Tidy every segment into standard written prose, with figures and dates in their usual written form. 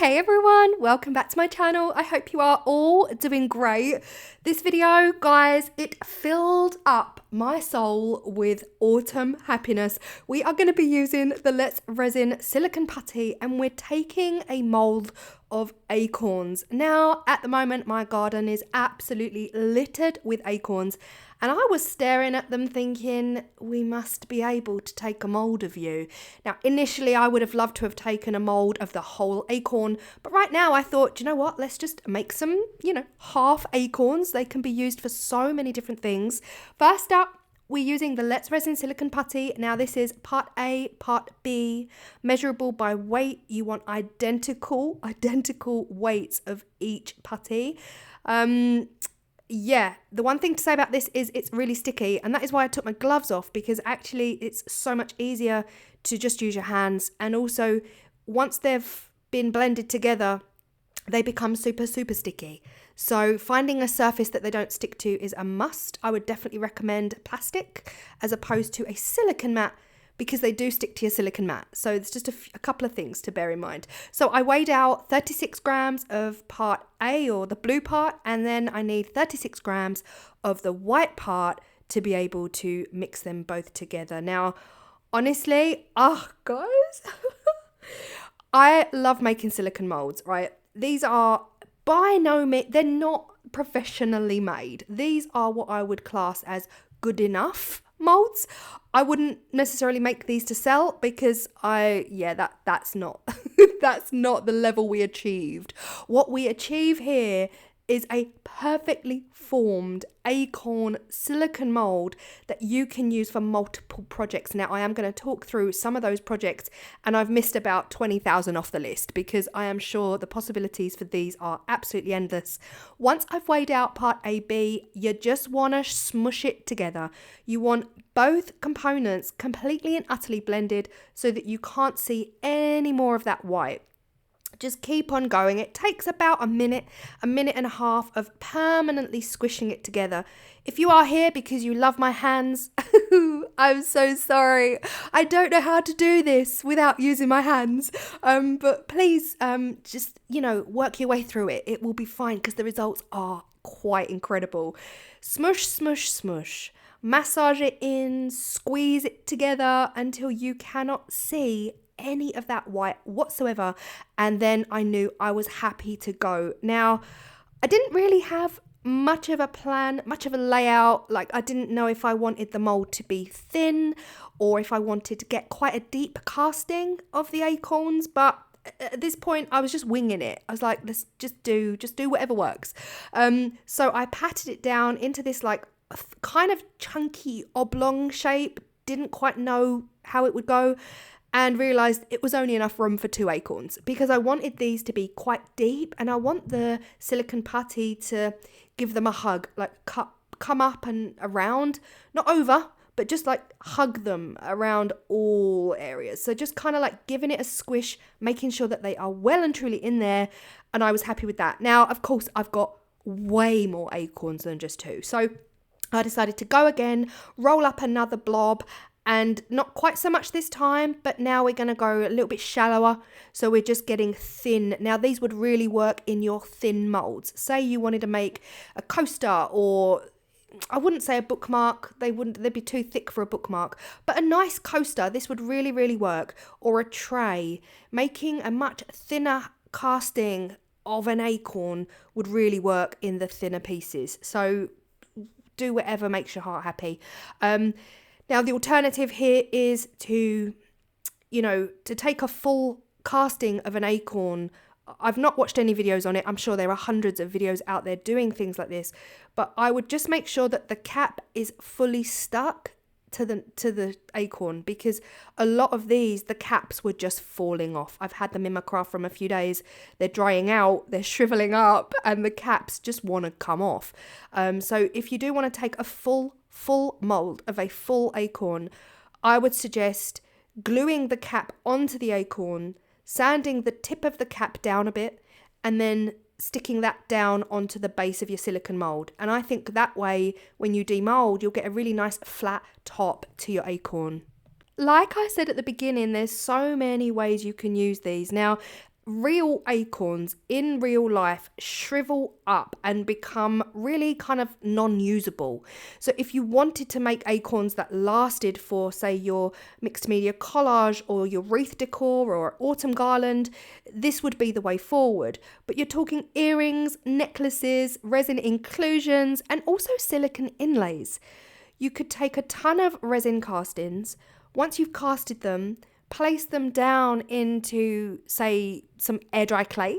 Hey everyone, welcome back to my channel. I hope you are all doing great. This video, guys, it filled up my soul with autumn happiness. We are going to be using the Let's Resin silicone putty and we're taking a mold of acorns. Now, at the moment, my garden is absolutely littered with acorns and I was staring at them thinking, we must be able to take a mold of you. Now, initially, I would have loved to have taken a mold of the whole acorn, but right now I thought, you know what, let's just make some, half acorns. They can be used for so many different things. First up, we're using the Let's Resin silicone putty. Now this is part A, part B, measurable by weight. You want identical weights of each putty. Yeah, the one thing to say about this is it's really sticky, and that is why I took my gloves off, because actually it's so much easier to just use your hands. And also, once they've been blended together, they become super sticky. So finding a surface that they don't stick to is a must. I would definitely recommend plastic as opposed to a silicone mat, because they do stick to your silicone mat. So it's just a couple of things to bear in mind. So I weighed out 36 grams of part A, or the blue part, and then I need 36 grams of the white part to be able to mix them both together. Now, honestly, guys, I love making silicone molds, right? These are by no means, they're not professionally made. These are what I would class as good enough molds. I wouldn't necessarily make these to sell, because that's not that's not the level we achieved. What we achieve here is a perfectly formed acorn silicone mold that you can use for multiple projects. Now, I am going to talk through some of those projects, and I've missed about 20,000 off the list, because I am sure the possibilities for these are absolutely endless. Once I've weighed out part AB, you just want to smush it together. You want both components completely and utterly blended so that you can't see any more of that white. Just keep on going. It takes about a minute and a half of permanently squishing it together. If you are here because you love my hands, I'm so sorry. I don't know how to do this without using my hands. But please, just, work your way through it. It will be fine, because the results are quite incredible. Smush, smush, smush. Massage it in, squeeze it together until you cannot see any of that white whatsoever, and then I knew I was happy to go. Now, I didn't really have much of a plan, much of a layout. Like, I didn't know if I wanted the mold to be thin or if I wanted to get quite a deep casting of the acorns, but at this point I was just winging it. I was like, let's just do whatever works. So I patted it down into this kind of chunky oblong shape. Didn't quite know how it would go, and realised it was only enough room for 2 acorns, because I wanted these to be quite deep, and I want the silicone putty to give them a hug, like come up and around, not over, but just like hug them around all areas. So just kind of like giving it a squish, making sure that they are well and truly in there, and I was happy with that. Now, of course, I've got way more acorns than just 2. So I decided to go again, roll up another blob, and not quite so much this time, but now we're going to go a little bit shallower. So we're just getting thin. Now, these would really work in your thin molds. Say you wanted to make a coaster, or I wouldn't say a bookmark. They'd be too thick for a bookmark, but a nice coaster, this would really work. Or a tray. Making a much thinner casting of an acorn would really work in the thinner pieces. So do whatever makes your heart happy. Now, the alternative here is to take a full casting of an acorn. I've not watched any videos on it. I'm sure there are hundreds of videos out there doing things like this, but I would just make sure that the cap is fully stuck to the acorn, because a lot of these, the caps were just falling off. I've had them in my craft from a few days. They're drying out, they're shriveling up, and the caps just want to come off. So if you do want to take a full mold of a full acorn, I would suggest gluing the cap onto the acorn, sanding the tip of the cap down a bit, and then sticking that down onto the base of your silicone mold. And I think that way, when you demold, you'll get a really nice flat top to your acorn. Like I said at the beginning, there's so many ways you can use these. Now, real acorns in real life shrivel up and become really kind of non-usable. So if you wanted to make acorns that lasted for, say, your mixed media collage or your wreath decor or autumn garland, this would be the way forward. But you're talking earrings, necklaces, resin inclusions, and also silicone inlays. You could take a ton of resin castings. Once you've casted them, place them down into, say, some air dry clay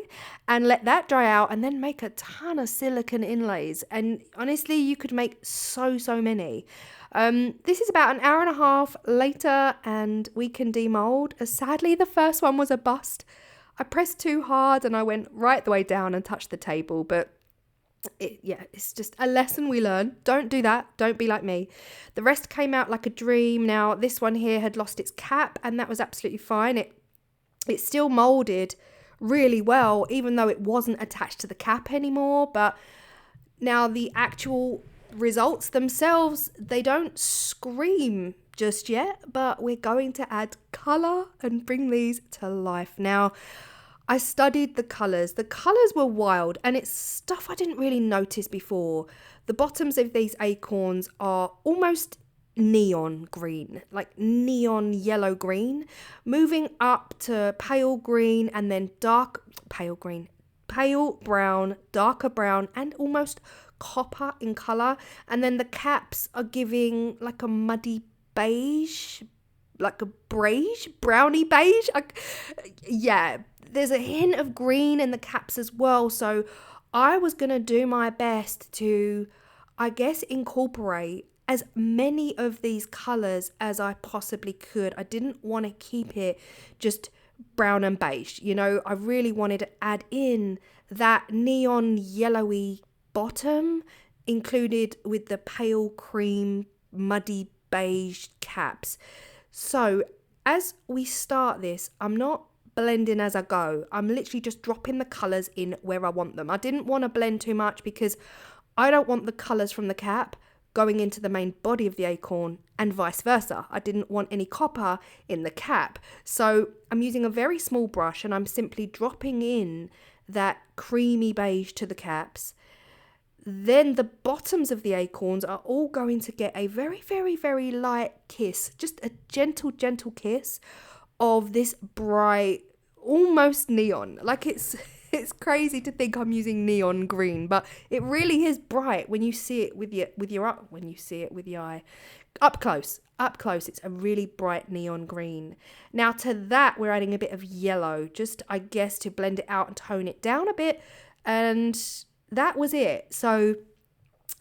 and let that dry out, and then make a ton of silicone inlays. And honestly, you could make so many. This is about an hour and a half later, and we can demold. Sadly, the first one was a bust. I pressed too hard and I went right the way down and touched the table, but it's just a lesson we learn. Don't do that. Don't be like me. The rest came out like a dream. Now, this one here had lost its cap, and that was absolutely fine. It still molded really well, even though it wasn't attached to the cap anymore. But now the actual results themselves, they don't scream just yet, but we're going to add color and bring these to life. Now, I studied the colours. The colours were wild, and it's stuff I didn't really notice before. The bottoms of these acorns are almost neon green, like neon yellow green, moving up to pale green and then pale brown, darker brown, and almost copper in colour. And then the caps are giving like a muddy beige, like a brownie beige. There's a hint of green in the caps as well. So I was going to do my best to, I guess, incorporate as many of these colours as I possibly could. I didn't want to keep it just brown and beige. You know, I really wanted to add in that neon yellowy bottom included with the pale cream, muddy beige caps. So as we start this, I'm not blending as I go. I'm literally just dropping the colours in where I want them. I didn't want to blend too much because I don't want the colours from the cap going into the main body of the acorn and vice versa. I didn't want any copper in the cap. So I'm using a very small brush and I'm simply dropping in that creamy beige to the caps. Then the bottoms of the acorns are all going to get a very light kiss, just a gentle kiss of this bright, almost neon. Like it's crazy to think I'm using neon green, but it really is bright when you see it with your eye. Up close, it's a really bright neon green. Now to that, we're adding a bit of yellow, just I guess to blend it out and tone it down a bit, and that was it. So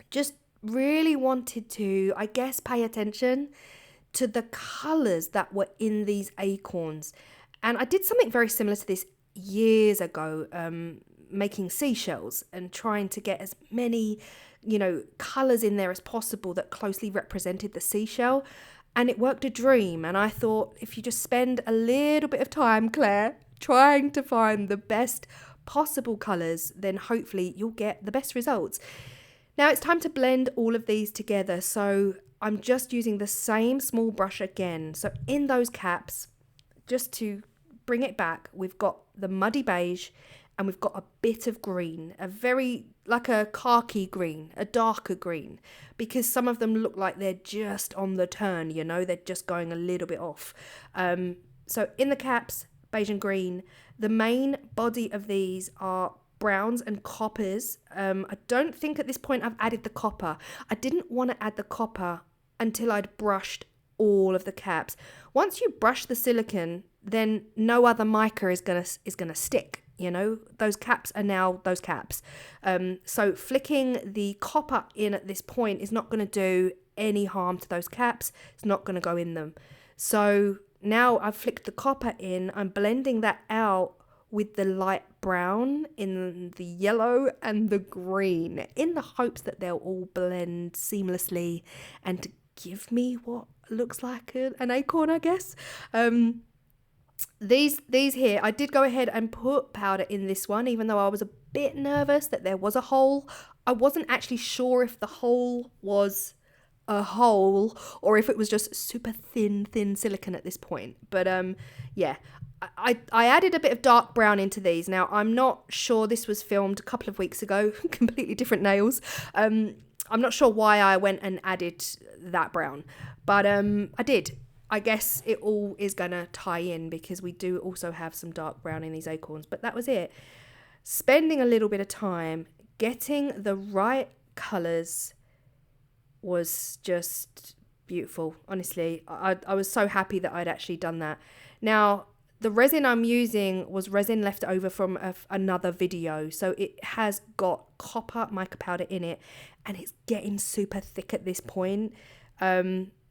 just really wanted to, I guess, pay attention to the colours that were in these acorns. And I did something very similar to this years ago, making seashells and trying to get as many, colours in there as possible that closely represented the seashell. And it worked a dream. And I thought, if you just spend a little bit of time, Claire, trying to find the best possible colours, then hopefully you'll get the best results. Now it's time to blend all of these together. So I'm just using the same small brush again. So in those caps, just to bring it back, we've got the muddy beige and we've got a bit of green, a very, like a khaki green, a darker green, because some of them look like they're just on the turn, they're just going a little bit off. So in the caps, beige and green. The main body of these are browns and coppers. I don't think at this point I've added the copper. I didn't want to add the copper until I'd brushed all of the caps. Once you brush the silicone, then no other mica is gonna stick. Those caps are now those caps. So flicking the copper in at this point is not going to do any harm to those caps. It's not going to go in them. So now I've flicked the copper in, I'm blending that out with the light brown in the yellow and the green in the hopes that they'll all blend seamlessly and give me what looks like an acorn, I guess. These here, I did go ahead and put powder in this one, even though I was a bit nervous that there was a hole. I wasn't actually sure if the hole was a hole or if it was just super thin silicone at this point. But I added a bit of dark brown into these. Now, I'm not sure, this was filmed a couple of weeks ago, completely different nails. I'm not sure why I went and added that brown, but I did. I guess it all is going to tie in because we do also have some dark brown in these acorns, but that was it. Spending a little bit of time getting the right colours was just beautiful. Honestly, I was so happy that I'd actually done that. Now, the resin I'm using was resin left over from another video. So it has got copper mica powder in it and it's getting super thick at this point.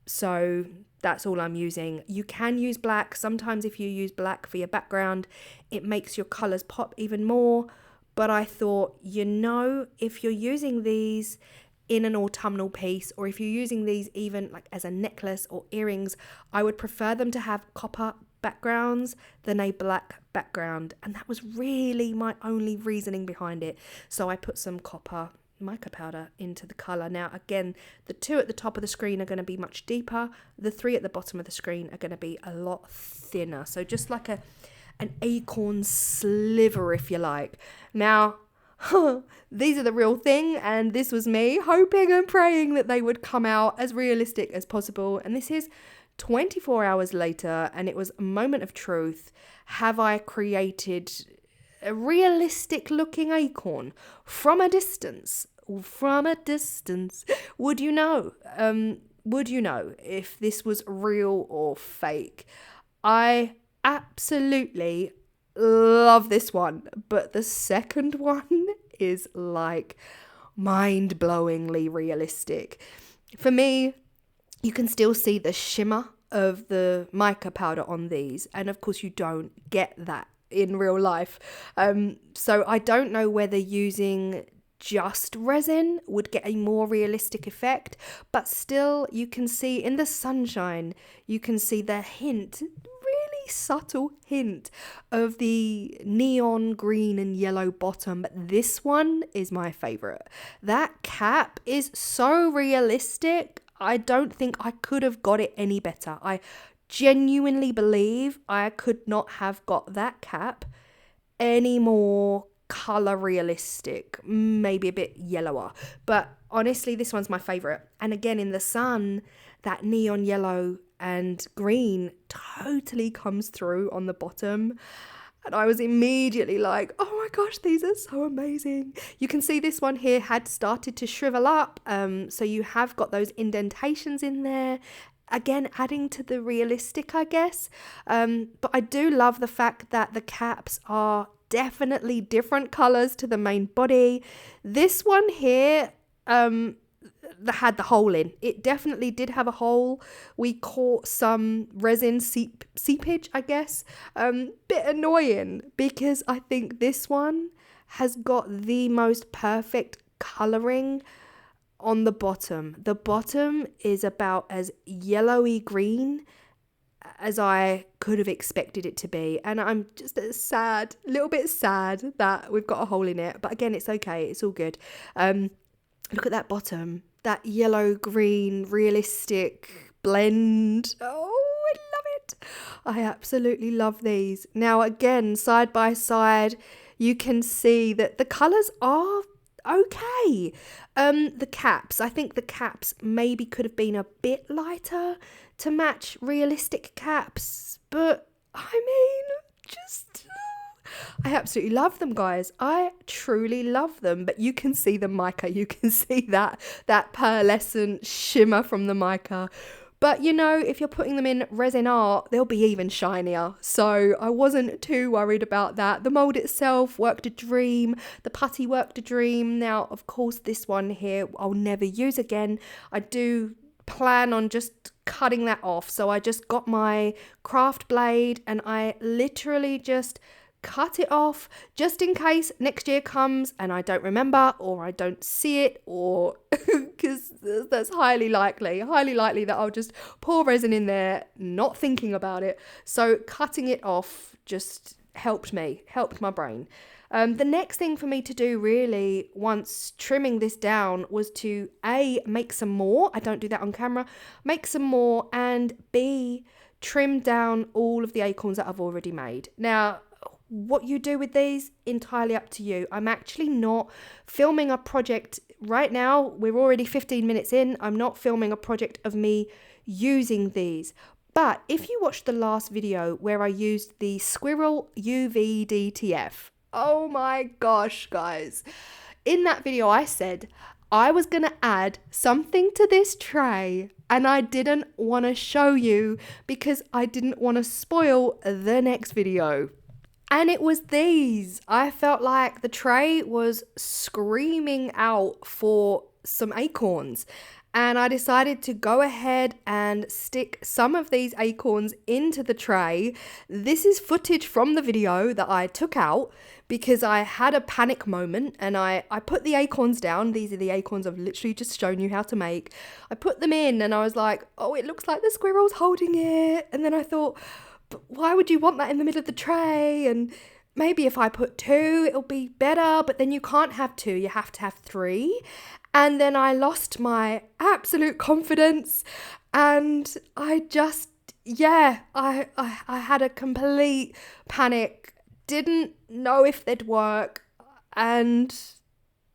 So that's all I'm using. You can use black. Sometimes if you use black for your background, it makes your colours pop even more. But I thought, if you're using these in an autumnal piece, or if you're using these even like as a necklace or earrings, I would prefer them to have copper backgrounds than a black background. And that was really my only reasoning behind it. So I put some copper mica powder into the colour. Now again, the 2 at the top of the screen are going to be much deeper. The 3 at the bottom of the screen are going to be a lot thinner. So just like an acorn sliver, if you like. Now, these are the real thing, and this was me hoping and praying that they would come out as realistic as possible. And this is 24 hours later, and it was a moment of truth. Have I created a realistic looking acorn from a distance? From a distance, would you know if this was real or fake? I absolutely love this one, but the second one is like mind-blowingly realistic. For me, you can still see the shimmer of the mica powder on these, and of course you don't get that in real life. So I don't know whether using just resin would get a more realistic effect, but still you can see in the sunshine, you can see the hint, really subtle hint of the neon green and yellow bottom. But this one is my favorite. That cap is so realistic. I don't think I could have got it any better. I genuinely believe I could not have got that cap any more color realistic, maybe a bit yellower, but honestly this one's my favorite. And again, in the sun, that neon yellow and green totally comes through on the bottom, and I was immediately like, oh my gosh, these are so amazing. You can see this one here had started to shrivel up, so you have got those indentations in there, again adding to the realistic, I guess. But I do love the fact that the caps are definitely different colors to the main body. This one here that had the hole in, it definitely did have a hole. We caught some resin seepage, I guess. Bit annoying, because I think this one has got the most perfect coloring on the bottom. The bottom is about as yellowy green as I could have expected it to be, and I'm just a little bit sad that we've got a hole in it, but again, it's okay, it's all good. Look at that bottom, that yellow green realistic blend. Oh, I love it. I absolutely love these. Now again, side by side, you can see that the colors are okay. The caps, I think the caps maybe could have been a bit lighter to match realistic caps, but I mean, I absolutely love them, guys. I truly love them. But you can see the mica, you can see that pearlescent shimmer from the mica. But if you're putting them in resin art, they'll be even shinier. So I wasn't too worried about that. The mould itself worked a dream. The putty worked a dream. Now, of course, this one here I'll never use again. I do plan on just cutting that off. So I just got my craft blade and I literally just cut it off, just in case next year comes and I don't remember, or I don't see it, or because that's highly likely that I'll just pour resin in there not thinking about it. So cutting it off just helped my brain. The next thing for me to do really once trimming this down was to A, make some more. I don't do that on camera. Make some more, and B, trimmed down all of the acorns that I've already made. Now, what you do with these, entirely up to you. I'm actually not filming a project right now. We're already 15 minutes in. I'm not filming a project of me using these. But if you watched the last video where I used the Squirrel UV DTF, oh my gosh, guys. In that video, I said I was going to add something to this tray and I didn't want to show you because I didn't want to spoil the next video. And it was these. I felt like the tray was screaming out for some acorns. And I decided to go ahead and stick some of these acorns into the tray. This is footage from the video that I took out because I had a panic moment and I put the acorns down. These are the acorns I've literally just shown you how to make. I put them in and I was like, oh, it looks like the squirrel's holding it. And then I thought, but why would you want that in the middle of the tray? And maybe if I put 2, it'll be better. But then you can't have 2, you have to have 3. And then I lost my absolute confidence and I just, I had a complete panic, didn't know if they'd work. And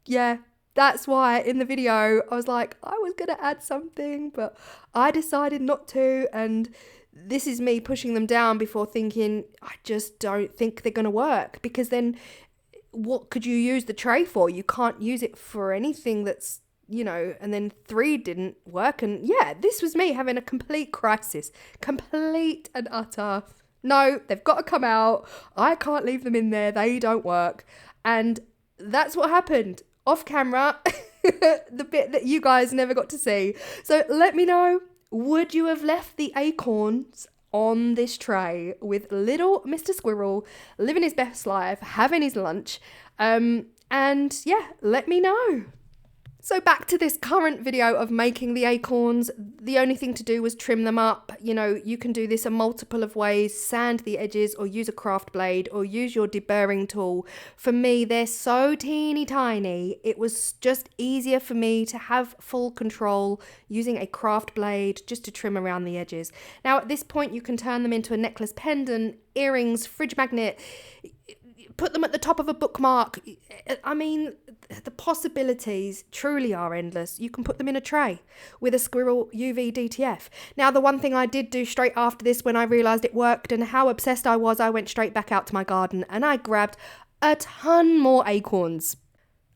yeah, that's why in the video I was like, I was going to add something, but I decided not to. And this is me pushing them down before thinking, I just don't think they're going to work, because then what could you use the tray for? You can't use it for anything that's, and then 3 didn't work. And yeah, this was me having a complete crisis, complete and utter. No, they've got to come out. I can't leave them in there. They don't work. And that's what happened off camera, the bit that you guys never got to see. So let me know, would you have left the acorns on this tray with little Mr. Squirrel living his best life, having his lunch? And yeah, let me know. So back to this current video of making the acorns. The only thing to do was trim them up. You can do this a multiple of ways, sand the edges or use a craft blade or use your deburring tool. For me, they're so teeny tiny. It was just easier for me to have full control using a craft blade just to trim around the edges. Now at this point, you can turn them into a necklace pendant, earrings, fridge magnet, put them at the top of a bookmark. I mean, the possibilities truly are endless. You can put them in a tray with a Squirrel UV DTF. Now, the one thing I did do straight after this, when I realised it worked and how obsessed I was, I went straight back out to my garden and I grabbed a ton more acorns.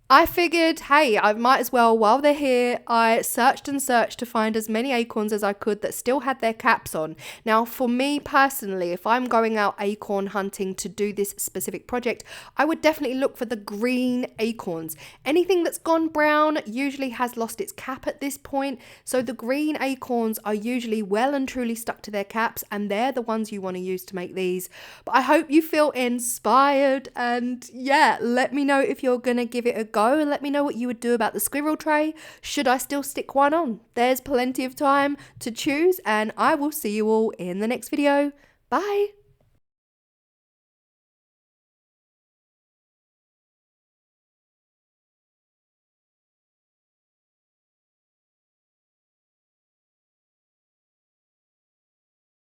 I figured, hey, I might as well, while they're here, I searched and searched to find as many acorns as I could that still had their caps on. Now, for me personally, if I'm going out acorn hunting to do this specific project, I would definitely look for the green acorns. Anything that's gone brown usually has lost its cap at this point. So the green acorns are usually well and truly stuck to their caps, and they're the ones you want to use to make these. But I hope you feel inspired, and yeah, let me know if you're going to give it a go. And let me know what you would do about the squirrel tray. Should I still stick one on? There's plenty of time to choose, and I will see you all in the next video. Bye.